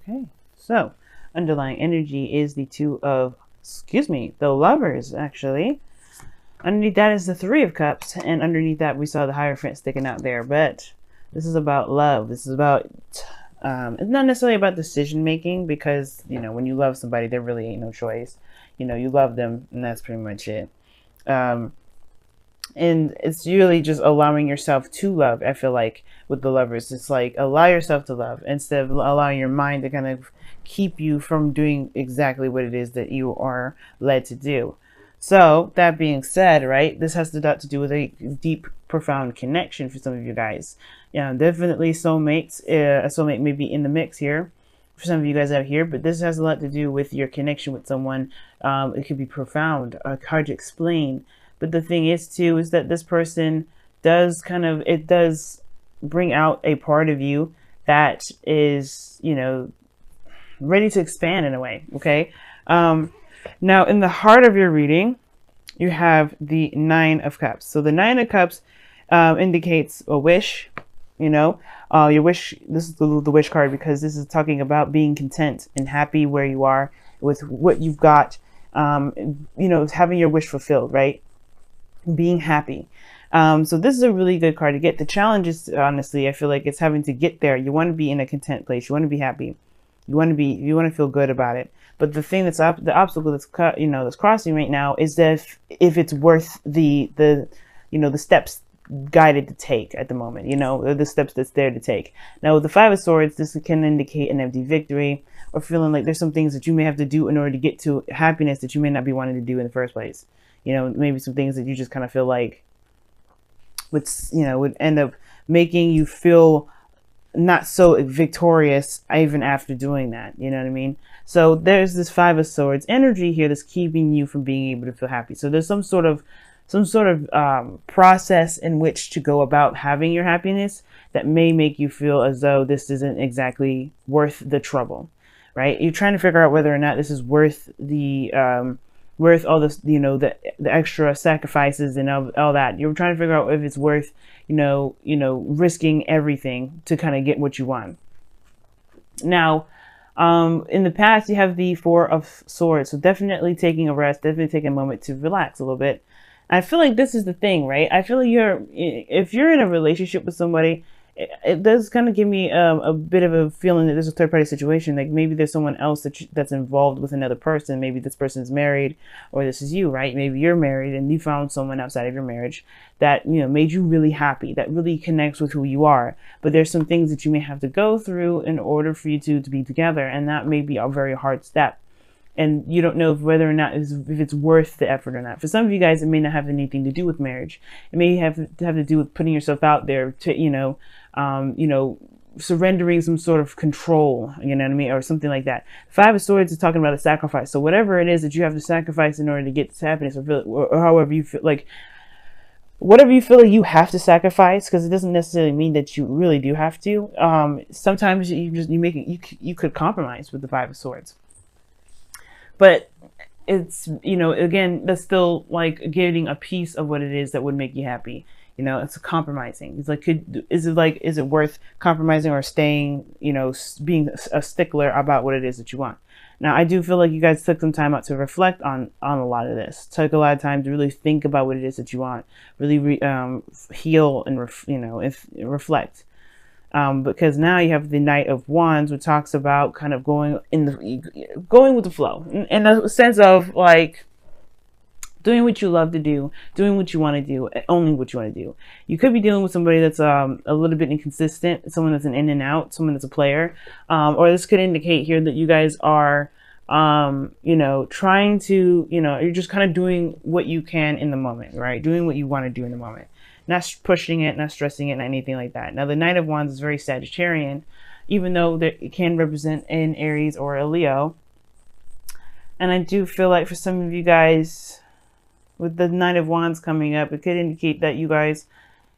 Okay, so underlying energy is the the Lovers, actually. Underneath that is the Three of Cups, and underneath that we saw the Hierophant sticking out there. But this is about love. This is about, it's not necessarily about decision making, because, when you love somebody, there really ain't no choice. You love them, and that's pretty much it. Um, and it's really just allowing yourself to love. I feel like with the Lovers, it's like allow yourself to love instead of allowing your mind to kind of keep you from doing exactly what it is that you are led to do. So that being said, right, this has to do with a deep, profound connection for some of you guys. Yeah, definitely soulmates. A soulmate may be in the mix here for some of you guys out here, but this has a lot to do with your connection with someone. It could be profound, hard to explain. But the thing is too, is that this person does it does bring out a part of you that is, ready to expand in a way. Okay. Now in the heart of your reading, you have the Nine of Cups. So the Nine of Cups indicates a wish, your wish. This is the wish card, because this is talking about being content and happy where you are with what you've got, having your wish fulfilled, right? Being happy. So this is a really good card to get. The challenge is, honestly, I feel like it's having to get there. You want to be in a content place. You want to be happy. You want to feel good about it. But the thing the obstacle that's crossing right now is that if it's worth the steps guided to take at the moment, the steps that's there to take. Now with the Five of Swords, this can indicate an empty victory, or feeling like there's some thends that you may have to do in order to get to happiness that you may not be wanting to do in the first place. Maybe some things that you just kind of feel like would end up making you feel not so victorious even after doing that. You know what I mean? So there's this Five of Swords energy here that's keeping you from being able to feel happy. So there's some sort of process in which to go about having your happiness that may make you feel as though this isn't exactly worth the trouble, right? You're trying to figure out whether or not this is worth worth all this, the extra sacrifices and all that. You're trying to figure out if it's worth, risking everything to kind of get what you want. Now, in the past, you have the Four of Swords. So definitely taking a rest, definitely taking a moment to relax a little bit. I feel like this is the thing, right? I feel like if you're in a relationship with somebody, it does kind of give me a bit of a feeling that there's a third party situation. Like maybe there's someone else that's involved with another person. Maybe this person's married, or this is you, right? Maybe you're married and you found someone outside of your marriage that, made you really happy, that really connects with who you are. But there's some things that you may have to go through in order for you to be together. And that may be a very hard step. And you don't know whether or not if it's worth the effort or not. For some of you guys, it may not have anything to do with marriage. It may have to do with putting yourself out there to, surrendering some sort of control, you know what I mean, or something like that. Five of Swords is talking about a sacrifice. So whatever it is that you have to sacrifice in order to get to happiness, or however you feel like, whatever you feel like you have to sacrifice, because it doesn't necessarily mean that you really do have to. Sometimes you could compromise with the Five of Swords. But it's, again, that's still like getting a piece of what it is that would make you happy. It's compromising. It's like, is it worth compromising or staying, being a stickler about what it is that you want? Now, I do feel like you guys took some time out to reflect on a lot of this. Took a lot of time to really think about what it is that you want. Really heal and reflect. Because now you have the Knight of Wands, which talks about kind of going with the flow, in the sense of like doing what you love to do, doing what you want to do, only what you want to do. You could be dealing with somebody that's a little bit inconsistent, someone that's an in and out, someone that's a player, or this could indicate here that you guys are, trying to, you're just kind of doing what you can in the moment, right? Doing what you want to do in the moment. Not pushing it, not stressing it, not anything like that. Now, the Knight of Wands is very Sagittarian, even though it can represent an Aries or a Leo. And I do feel like for some of you guys, with the Knight of Wands coming up, it could indicate that you guys,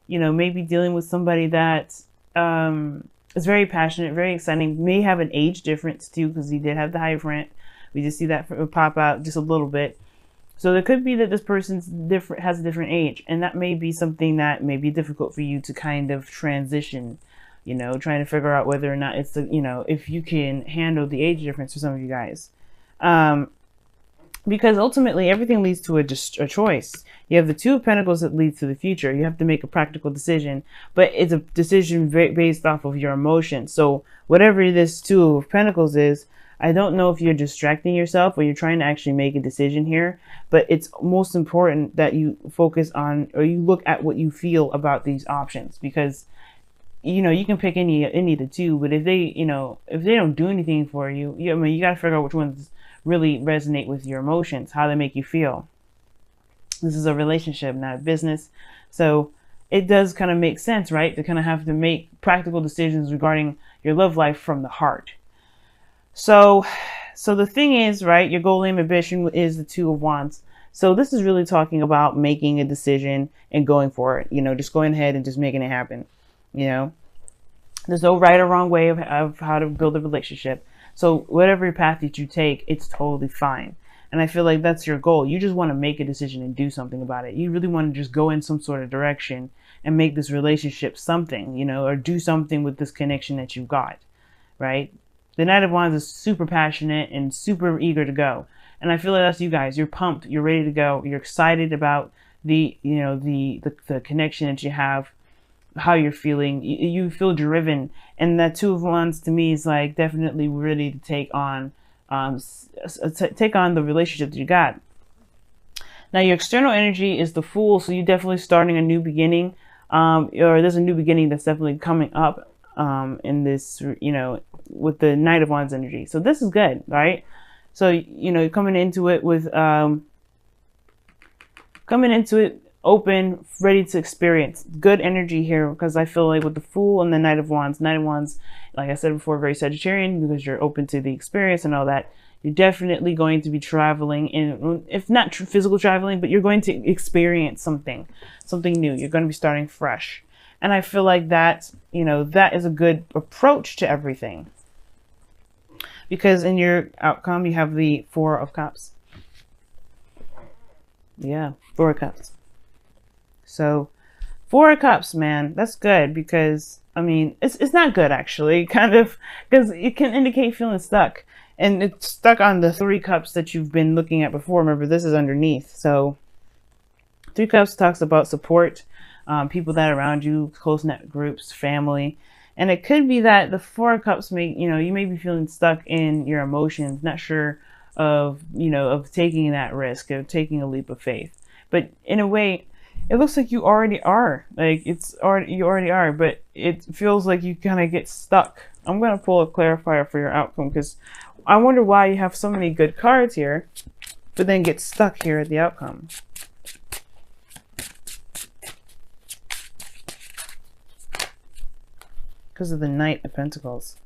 may be dealing with somebody that is very passionate, very exciting, may have an age difference too, because he did have the Hierophant. We just see that pop out just a little bit. So it could be that this person's has a different age, and that may be something that may be difficult for you to kind of transition you know, trying to figure out whether or not it's the, you know, if you can handle the age difference for some of you guys. Because ultimately everything leads to a choice. You have the Two of Pentacles that leads to the future. You have to make a practical decision, but it's a decision based off of your emotions. So whatever this Two of Pentacles is, I don't know if you're distracting yourself or you're trying to actually make a decision here, but it's most important that you focus on, or you look at what you feel about these options, because you know, you can pick any of the two, but if they, you know, if they don't do anything for you, I mean, you got to figure out which ones really resonate with your emotions, how they make you feel. This is a relationship, not a business. So it does kind of make sense, right? To kind of have to make practical decisions regarding your love life from the heart. So the thing is, right, your goal, aim, ambition is the Two of Wands. So this is really talking about making a decision and going for it, you know, just going ahead and just making it happen. You know, there's no right or wrong way of how to build a relationship. So whatever path that you take, it's totally fine. And I feel like that's your goal. You just want to make a decision and do something about it. You really want to just go in some sort of direction and make this relationship something, you know, or do something with this connection that you've got, right? The Knight of Wands is super passionate and super eager to go. And I feel like that's you guys. You're pumped. You're ready to go. You're excited about the, you know, the connection that you have, how you're feeling. You feel driven, and that Two of Wands to me is like definitely ready to take on the relationship that you got. Now your external energy is the Fool, so you're definitely starting a new beginning, or there's a new beginning that's definitely coming up in this, you know, with the Knight of Wands energy. So this is good, right? So you know, you're coming into it with open, ready to experience. Good energy here, because I feel like with the Fool and the Knight of Wands, like I said before, very Sagittarian, because you're open to the experience and all that. You're definitely going to be traveling, in, if not physical traveling, but you're going to experience something new. You're going to be starting fresh. And I feel like that, you know, that is a good approach to everything. Because in your outcome, you have the Four of Cups. Yeah, Four of Cups. So Four of Cups, man, that's good, because I mean, it's not good actually, kind of, because it can indicate feeling stuck, and it's stuck on the Three Cups that you've been looking at before. Remember, this is underneath. So Three Cups talks about support, people that are around you, close knit groups, family, and it could be that the Four of Cups may, you know, you may be feeling stuck in your emotions, not sure of, you know, of taking that risk, of taking a leap of faith. But in a way, it looks like you already are. Like you already are, but it feels like you kind of get stuck. I'm going to pull a clarifier for your outcome, because I wonder why you have so many good cards here, but then get stuck here at the outcome. Because of the Knight of Pentacles.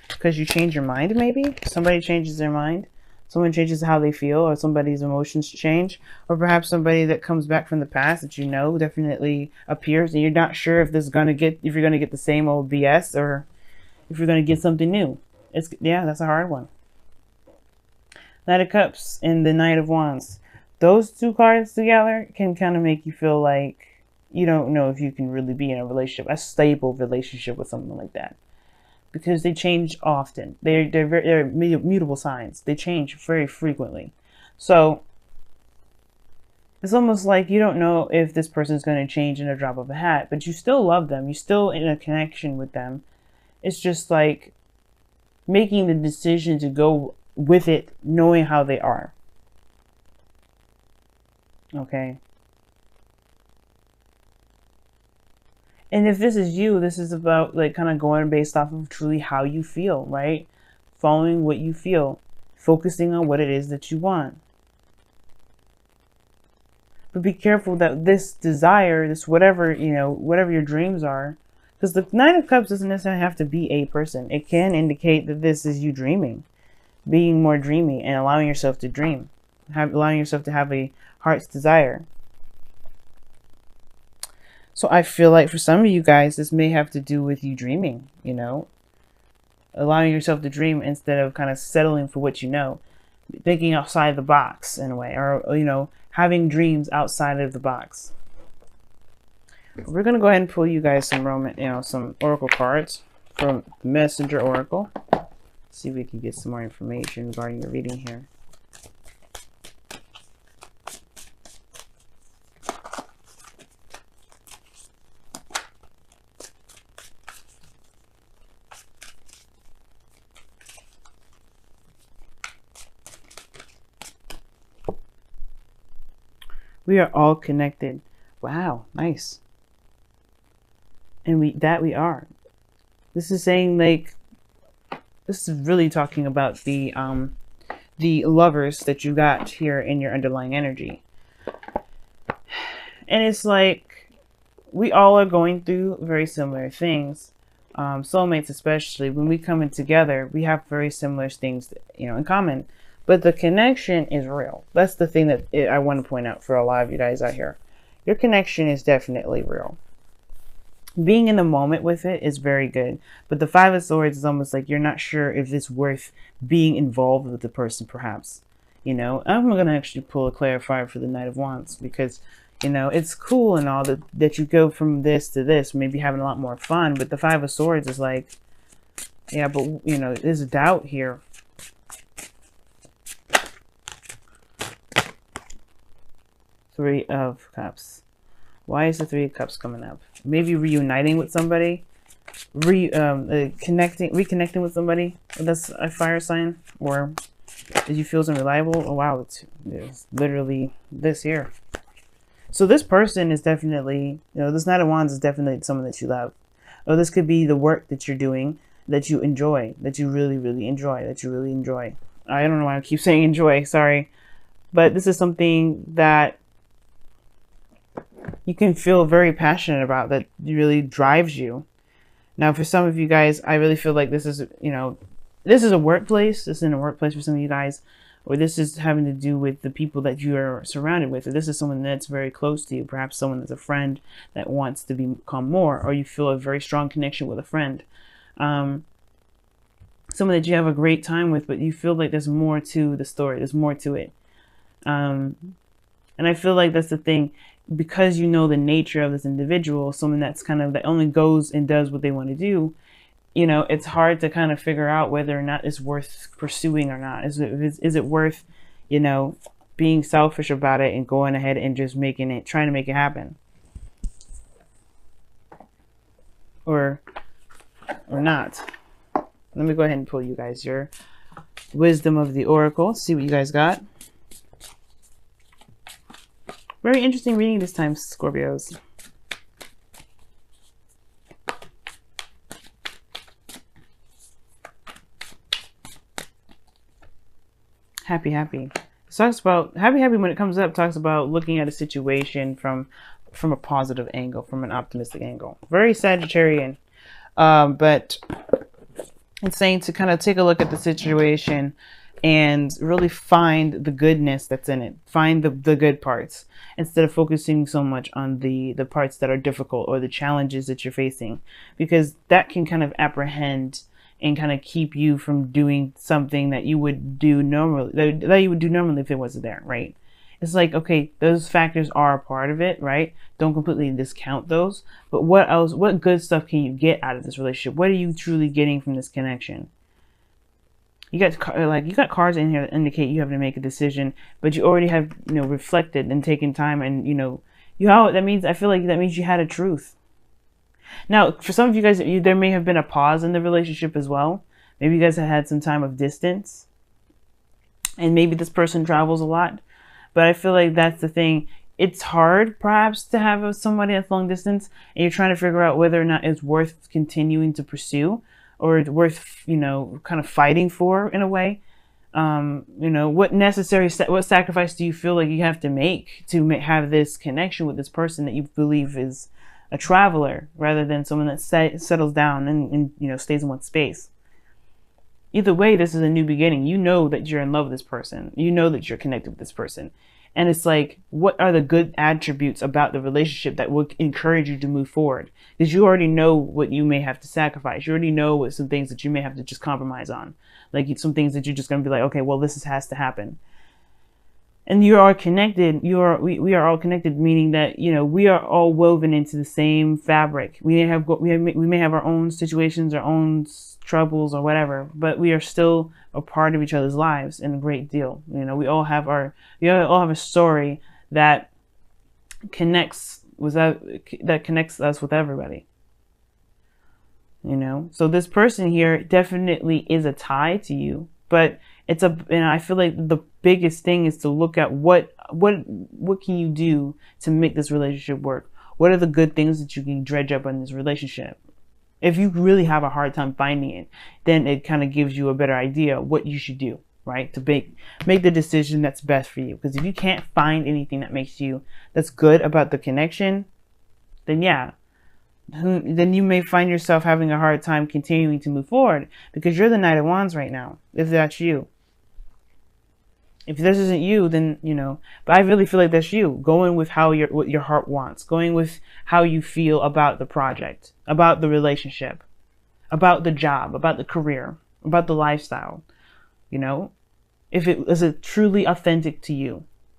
Because you change your mind, maybe? Somebody changes their mind. Someone changes how they feel, or somebody's emotions change, or perhaps somebody that comes back from the past that you know definitely appears, and you're not sure if this is gonna get, if you're gonna get the same old BS, or if you're gonna get something new. Yeah, that's a hard one. Knight of Cups and the Knight of Wands. Those two cards together can kind of make you feel like you don't know if you can really be in a relationship, a stable relationship with someone like that. Because they change often. They're mutable signs. They change very frequently. So it's almost like you don't know if this person is going to change in a drop of a hat, but you still love them. You're still in a connection with them. It's just like making the decision to go with it, knowing how they are. Okay. And if this is you, this is about like kind of going based off of truly how you feel, right? Following what you feel, focusing on what it is that you want. But be careful that this desire, this whatever, you know, whatever your dreams are, because the Nine of Cups doesn't necessarily have to be a person. It can indicate that this is you dreaming, being more dreamy and allowing yourself to dream, allowing yourself to have a heart's desire. So I feel like for some of you guys, this may have to do with you dreaming, you know, allowing yourself to dream instead of kind of settling for what you know, thinking outside the box in a way, or, you know, having dreams outside of the box. We're gonna go ahead and pull you guys some oracle cards from the Messenger Oracle. See if we can get some more information regarding your reading here. We are all connected. Wow, nice. And we are. This is saying, like, this is really talking about the lovers that you got here in your underlying energy. And it's like we all are going through very similar things. Soulmates, especially when we come in together, we have very similar things, in common. But the connection is real. That's the thing that I want to point out for a lot of you guys out here. Your connection is definitely real. Being in the moment with it is very good. But the Five of Swords is almost like you're not sure if it's worth being involved with the person, perhaps. I'm going to actually pull a clarifier for the Knight of Wands because, it's cool and all that you go from this to this, maybe having a lot more fun. But the Five of Swords is like, yeah, but, there's a doubt here. Three of Cups. Why is the Three of Cups coming up? Maybe reuniting with somebody, reconnecting with somebody that's a fire sign, or did you feel unreliable? Oh wow, it's literally this here. So this person is definitely, this Knight of Wands is definitely someone that you love. Or this could be the work that you're doing that you enjoy, that you really, really enjoy, I don't know why I keep saying enjoy, sorry. But this is something that you can feel very passionate about, that really drives you. Now, for some of you guys, I really feel like this is, this is a workplace. This is in a workplace for some of you guys, or this is having to do with the people that you are surrounded with, or this is someone that's very close to you, perhaps someone that's a friend that wants to become more, or you feel a very strong connection with a friend. Someone that you have a great time with, but you feel like there's more to the story. There's more to it. And I feel like that's the thing. Because you know the nature of this individual, someone that's kind of that only goes and does what they want to do, it's hard to kind of figure out whether or not it's worth pursuing or not. Is it worth, being selfish about it and going ahead and just trying to make it happen, or not? Let me go ahead and pull you guys your wisdom of the Oracle. See what you guys got. Very interesting reading this time, Scorpios. Happy. It talks about happy when it comes up, talks about looking at a situation from a positive angle, from an optimistic angle. Very Sagittarian. But it's saying to kind of take a look at the situation and really find the goodness that's in it. Find the good parts instead of focusing so much on the parts that are difficult or the challenges that you're facing, because that can kind of apprehend and kind of keep you from doing something that you would do normally, that you would do normally if it wasn't there, right? It's like, okay, those factors are a part of it, right? Don't completely discount those, but what else, what good stuff can you get out of this relationship? What are you truly getting from this connection? You got cards in here that indicate you have to make a decision, but you already have, reflected and taken time, and that means, I feel like that means you had a truth. Now, for some of you guys, there may have been a pause in the relationship as well. Maybe you guys have had some time of distance, and maybe this person travels a lot. But I feel like that's the thing. It's hard, perhaps, to have somebody that's long distance, and you're trying to figure out whether or not it's worth continuing to pursue, or it's worth, kind of fighting for in a way. What sacrifice do you feel like you have to make to have this connection with this person that you believe is a traveler rather than someone that settles down and stays in one space? Either way, this is a new beginning. You know that you're in love with this person. You know that you're connected with this person. And it's like, what are the good attributes about the relationship that would encourage you to move forward? Because you already know what you may have to sacrifice. You already know what some things that you may have to just compromise on. Like some things that you're just going to be like, okay, well, has to happen. And you are connected. We are all connected, meaning that, you know, we are all woven into the same fabric. We may have our own situations, our own troubles or whatever, but we are still a part of each other's lives in a great deal. You know, we all have a story that that connects us with everybody. You know, so this person here definitely is a tie to you, but and I feel like the biggest thing is to look at what can you do to make this relationship work? What are the good things that you can dredge up in this relationship? If you really have a hard time finding it, then it kind of gives you a better idea what you should do, right? To make the decision that's best for you. Because if you can't find anything that's good about the connection, then yeah, then you may find yourself having a hard time continuing to move forward, because you're the Knight of Wands right now, if that's you. If this isn't you, then, you know, but I really feel like that's you, going with what your heart wants, going with how you feel about the project, about the relationship, about the job, about the career, about the lifestyle. You know, if it is truly authentic to you.